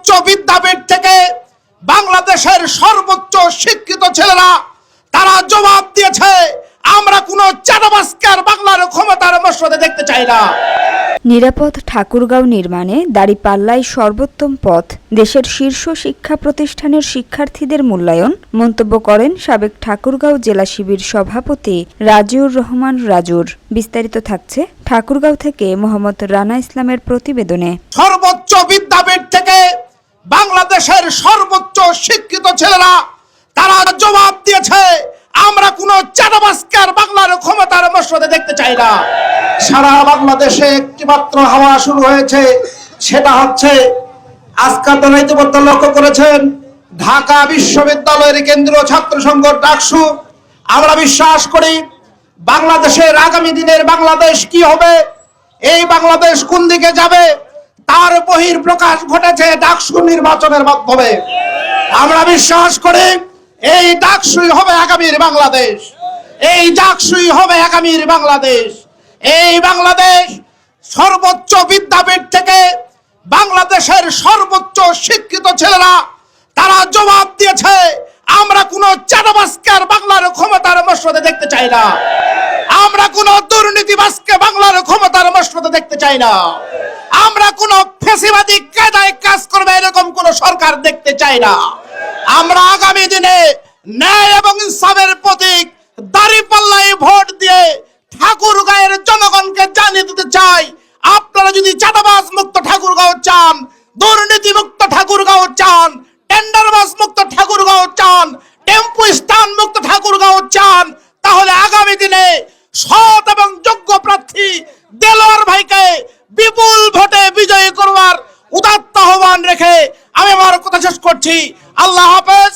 সর্বোচ্চ বিদ্যাপীঠ থেকে বাংলাদেশের সর্বোচ্চ শিক্ষিত ছেলেরা তারা জবাব দিয়েছে, আমরা কোনো চাঁদাবাজকে আর বাংলার ক্ষমতার মসনদে দেখতে চাই না। নিরাপদ ঠাকুরগাঁও নির্মাণে দাঁড়িপাল্লাই সর্বোত্তম পথ, দেশের শীর্ষ শিক্ষা প্রতিষ্ঠানের শিক্ষার্থীদের মূল্যায়ন মন্তব্য করেন সাবেক ঠাকুরগাঁও জেলা শিবির সভাপতি রাজিউর রহমান রাজুর। বিস্তারিত থাকছে ঠাকুরগাঁও থেকে মোহাম্মদ রানা ইসলামের প্রতিবেদনে। সর্বোচ্চ বিদ্যাপীঠ থেকে বাংলাদেশের সর্বোচ্চ শিক্ষিত ছেলেরা তারা জবাব দিয়েছে, আমরা কোনো চাঁদাবাজকে আর বাংলার ক্ষমতার মসনদে দেখতে চাই না। সারা বাংলাদেশে একটি মাত্র হাওয়া শুরু হয়েছে, সেটা হচ্ছে আজকে আপনারা ইতিমধ্যে লক্ষ্য করেছেন ঢাকা বিশ্ববিদ্যালয়ের কেন্দ্রীয় ছাত্র সংঘ ডাকসু। আমরা বিশ্বাস করি বাংলাদেশের আগামী দিনের বাংলাদেশ কি হবে, এই বাংলাদেশ কোন দিকে যাবে তার বহিঃপ্রকাশ ঘটেছে ডাকসু নির্বাচনের মাধ্যমে। আমরা বিশ্বাস করি এই ডাকসুই হবে আগামীর বাংলাদেশ, এই ডাকসুই হবে আগামীর বাংলাদেশ। এই বাংলাদেশ সর্বোচ্চ বিদ্যাপীঠ থেকে বাংলাদেশের সর্বোচ্চ শিক্ষিত ছেলেরা তারা জবাব দিয়েছে, আমরা কোনো চাঁদাবাজকে আর বাংলার ক্ষমতার মসনদে দেখতে চাই না। আমরা কোনো দুর্নীতিবাজকে বাংলার ক্ষমতার মসনদে দেখতে চাই না। আমরা কোনো ফ্যাসিবাদী কায়দায় কাজ করবে এরকম কোন সরকার দেখতে চাই না। আমরা আগামী দিনে ন্যায় এবং ইনসাফের প্রতীক দাঁড়িপাল্লায় ভোট দিয়ে ঠাকুরগাঁওয়ের জনগণকে জানিয়ে দিতে চাই, আপনারা যদি চাঁদাবাজ মুক্ত ঠাকুরগাঁও চান, দুর্নীতি মুক্ত ঠাকুরগাঁও চান, টেন্ডারবাজ মুক্ত ঠাকুরগাঁও চান, টেম্পু স্ট্যান্ড মুক্ত ঠাকুরগাঁও চান, তাহলে আগামী দিনে সৎ এবং যোগ্য প্রার্থী দেলোয়ার ভাইকে বিপুল ভোটে বিজয়ী করবার উদাত্ত আহ্বান রেখে আমি আমার কথা শেষ করছি। আল্লাহ হাফেজ।